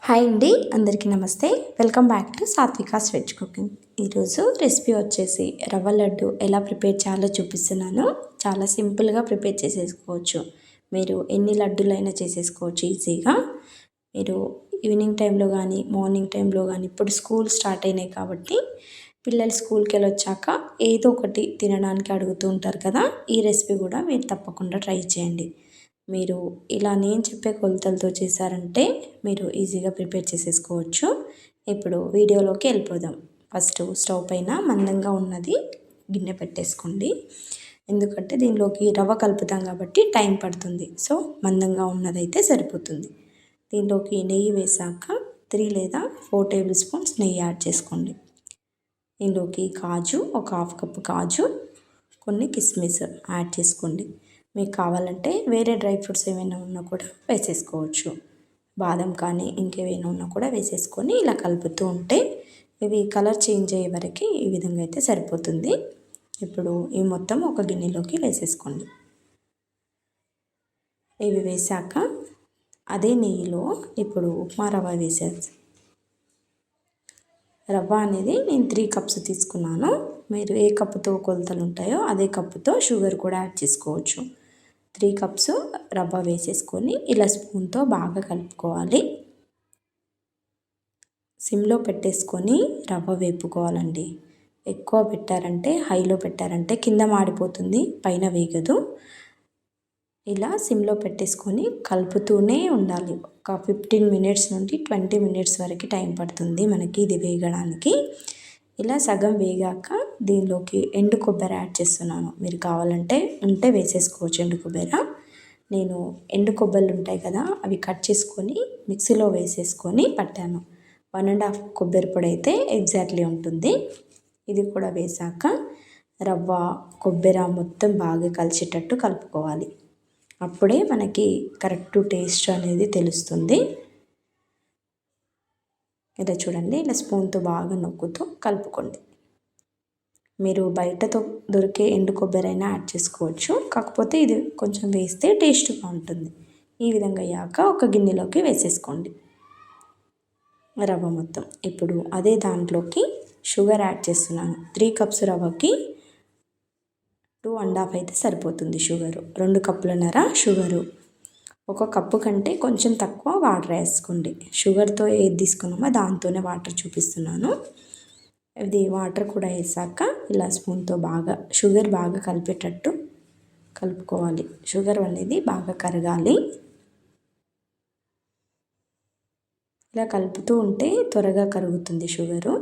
Hi అండి, అందరికీ నమస్తే. Welcome back to Satvika's veg cooking. ఈరోజు రెసిపీ వచ్చేసి రవ్వ లడ్డు ఎలా ప్రిపేర్ చేయాలో చూపిస్తున్నాను. చాలా సింపుల్గా ప్రిపేర్ చేసేసుకోవచ్చు. మీరు ఎన్ని లడ్డులైనా చేసేసుకోవచ్చు ఈజీగా. మీరు ఈవినింగ్ టైంలో కానీ మార్నింగ్ టైంలో కానీ, ఇప్పుడు స్కూల్ స్టార్ట్ అయినాయి కాబట్టి పిల్లలు స్కూల్కి వెళ్ళొచ్చాక ఏదో ఒకటి తినడానికి అడుగుతూ ఉంటారు కదా. ఈ రెసిపీ కూడా మీరు తప్పకుండా ట్రై చేయండి. మీరు ఇలా నేను చెప్పే కొలతలతో చేశారంటే మీరు ఈజీగా ప్రిపేర్ చేసేసుకోవచ్చు. ఇప్పుడు వీడియోలోకి వెళ్ళిపోదాం. ఫస్ట్ స్టవ్ పైన మందంగా ఉన్నది గిన్నె పెట్టేసుకోండి. ఎందుకంటే దీనిలోకి రవ్వ కలుపుతాం కాబట్టి టైం పడుతుంది. సో మందంగా ఉన్నదైతే సరిపోతుంది. దీనిలోకి నెయ్యి వేసాక 3 లేదా 4 టేబుల్ స్పూన్స్ నెయ్యి యాడ్ చేసుకోండి. దీనిలోకి కాజు, ఒక హాఫ్ కప్పు కాజు, కొన్ని కిస్మిస్ యాడ్ చేసుకోండి. మీకు కావాలంటే వేరే డ్రై ఫ్రూట్స్ ఏమైనా ఉన్నా కూడా వేసేసుకోవచ్చు. బాదం కానీ ఇంకేమైనా ఉన్నా కూడా వేసేసుకొని ఇలా కలుపుతూ ఉంటే ఇవి కలర్ చేంజ్ అయ్యే వరకు ఈ విధంగా అయితే సరిపోతుంది. ఇప్పుడు ఈ మొత్తం ఒక గిన్నెలోకి వేసేసుకోండి. ఇవి వేసాక అదే నెయ్యిలో ఇప్పుడు ఉప్మా రవ్వ వేసేసి, రవ్వ అనేది నేను 3 కప్స్ తీసుకున్నాను. మీరు ఏ కప్పుతో కొలతలు ఉంటాయో అదే కప్పుతో షుగర్ కూడా యాడ్ చేసుకోవచ్చు. 3 కప్స్ రవ్వ వేసేసుకొని ఇలా స్పూన్తో బాగా కలుపుకోవాలి. సిమ్లో పెట్టేసుకొని రవ్వ వేపుకోవాలండి. ఎక్కువ పెట్టారంటే, హైలో పెట్టారంటే కింద మాడిపోతుంది, పైన వేగదు. ఇలా సిమ్లో పెట్టేసుకొని కలుపుతూనే ఉండాలి. ఒక 15 మినిట్స్ నుండి 20 మినిట్స్ వరకు టైం పడుతుంది మనకి ఇది వేగడానికి. ఇలా సగం వేగాక దీనిలోకి ఎండు కొబ్బరి యాడ్ చేస్తున్నాను. మీరు కావాలంటే ఉంటే వేసేసుకోవచ్చు ఎండు కొబ్బరి. నేను ఎండు కొబ్బరిలు ఉంటాయి కదా, అవి కట్ చేసుకొని మిక్సీలో వేసేసుకొని పట్టాను. 1.5 కొబ్బరి పొడి అయితే ఎగ్జాక్ట్లీ ఉంటుంది. ఇది కూడా వేసాక రవ్వ కొబ్బరి మొత్తం బాగా కలిసేటట్టు కలుపుకోవాలి. అప్పుడే మనకి కరెక్ట్ టేస్ట్ అనేది తెలుస్తుంది. ఇలా చూడండి, ఇలా స్పూన్తో బాగా నొక్కుతూ కలుపుకోండి. మీరు బయటతో దొరికే ఎండు కొబ్బరి అయినా యాడ్ చేసుకోవచ్చు, కాకపోతే ఇది కొంచెం వేస్తే టేస్ట్గా ఉంటుంది. ఈ విధంగా అయ్యాక ఒక గిన్నెలోకి వేసేసుకోండి రవ్వ మొత్తం. ఇప్పుడు అదే దాంట్లోకి షుగర్ యాడ్ చేస్తున్నాను. 3 కప్స్ రవ్వకి 2.5 అయితే సరిపోతుంది షుగరు. 2 కప్పులన్నర షుగరు. ఒక కప్పు కంటే కొంచెం తక్కువ వాటర్ వేసుకోండి. షుగర్తో ఏది తీసుకున్నామో దాంతోనే వాటర్ చూపిస్తున్నాను. ఇది వాటర్ కూడా వేసాక ఇలా స్పూన్తో బాగా షుగర్ బాగా కలిపేటట్టు కలుపుకోవాలి. షుగర్ అనేది బాగా కరగాలి. ఇలా కలుపుతూ ఉంటే త్వరగా కరుగుతుంది షుగరు.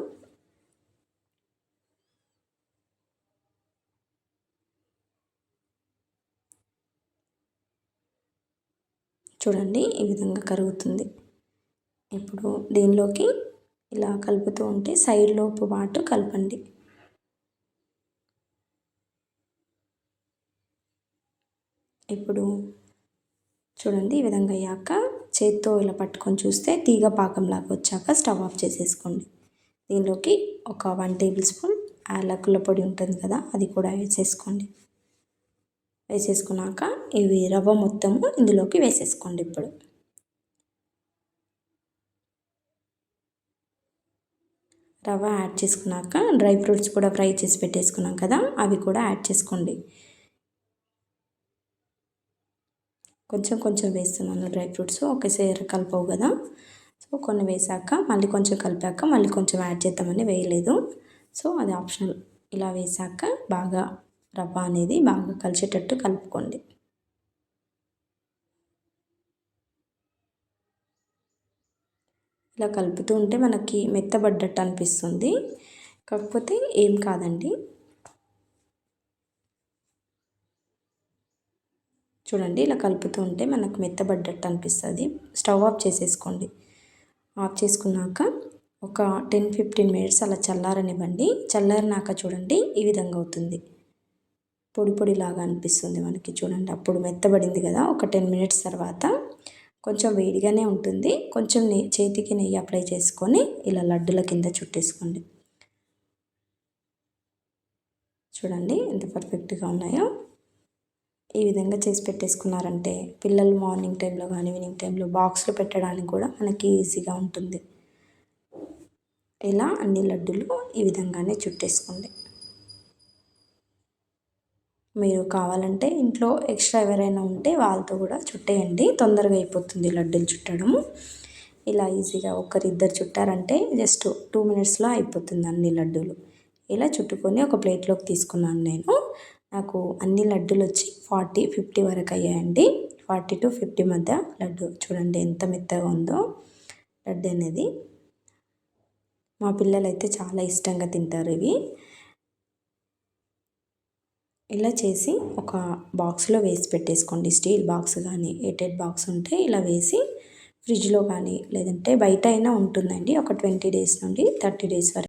చూడండి, ఈ విధంగా కరుగుతుంది. ఇప్పుడు దీనిలోకి ఇలా కలుపుతూ ఉంటే సైడ్లోపు పాటు కలపండి. ఇప్పుడు చూడండి, ఈ విధంగా అయ్యాక చేత్తో ఇలా పట్టుకొని చూస్తే తీగ పాకంలాగా వచ్చాక స్టవ్ ఆఫ్ చేసేసుకోండి. దీనిలోకి ఒక 1 టేబుల్ స్పూన్ యాలకుల పొడి ఉంటుంది కదా, అది కూడా వేసేసుకోండి. వేసేసుకున్నాక ఇవి రవ్వ మొత్తము ఇందులోకి వేసేసుకోండి. ఇప్పుడు రవ్వ యాడ్ చేసుకున్నాక డ్రై ఫ్రూట్స్ కూడా ఫ్రై చేసి పెట్టేసుకున్నాం కదా, అవి కూడా యాడ్ చేసుకోండి. కొంచెం కొంచెం వేస్తున్నాను డ్రై ఫ్రూట్స్, ఒకేసారి కలపవు కదా. సో కొన్ని వేసాక మళ్ళీ కొంచెం కలిపాక మళ్ళీ కొంచెం యాడ్ చేద్దామని వేయలేదు. సో అది ఆప్షనల్. ఇలా వేసాక బాగా రవ్వ అనేది బాగా కలిసేటట్టు కలుపుకోండి. ఇలా కలుపుతూ ఉంటే మనకి మెత్తబడ్డట్టు అనిపిస్తుంది, కాకపోతే ఏం కాదండి. చూడండి, ఇలా కలుపుతూ ఉంటే మనకు మెత్తబడ్డట్టు అనిపిస్తుంది. స్టవ్ ఆఫ్ చేసేసుకోండి. ఆఫ్ చేసుకున్నాక ఒక 10-15 మినిట్స్ అలా చల్లారనివ్వండి. చల్లారినాక చూడండి, ఈ విధంగా అవుతుంది. పొడి పొడిలాగా అనిపిస్తుంది మనకి. చూడండి, అప్పుడు మెత్తబడింది కదా. ఒక 10 మినిట్స్ తర్వాత కొంచెం వేడిగానే ఉంటుంది. కొంచెం చేతికి నెయ్యి అప్లై చేసుకొని ఇలా లడ్డుల కింద చుట్టేసుకోండి. చూడండి ఎంత పర్ఫెక్ట్గా ఉన్నాయో. ఈ విధంగా చేసి పెట్టేసుకున్నారంటే పిల్లలు మార్నింగ్ టైంలో కానీ ఈవినింగ్ టైంలో బాక్స్లో పెట్టడానికి కూడా మనకి ఈజీగా ఉంటుంది. ఇలా అన్ని లడ్డూలు ఈ విధంగానే చుట్టేసుకోండి. మీరు కావాలంటే ఇంట్లో ఎక్స్ట్రా ఎవరైనా ఉంటే వాళ్ళతో కూడా చుట్టేయండి, తొందరగా అయిపోతుంది లడ్డూలు చుట్టడం. ఇలా ఈజీగా ఒకరిద్దరు చుట్టారంటే జస్ట్ 2 మినిట్స్లో అయిపోతుంది అన్ని లడ్డూలు. ఇలా చుట్టుకొని ఒక ప్లేట్లోకి తీసుకున్నాను నేను. నాకు అన్ని లడ్డూలు వచ్చి 40-50 వరకు అయ్యాయండి. 40-50 మధ్య లడ్డు చూడండి ఎంత మెత్తగా ఉందో లడ్డు అనేది. మా పిల్లలైతే చాలా ఇష్టంగా తింటారు ఇవి. ఇలా చేసి ఒక బాక్స్లో వేసి పెట్టేసుకోండి. స్టీల్ బాక్స్ కానీ ఎయిటెడ్ బాక్స్ ఉంటే ఇలా వేసి ఫ్రిడ్జ్లో కానీ లేదంటే బయట అయినా ఉంటుందండి. ఒక 20 డేస్ నుండి 30 డేస్ వరకు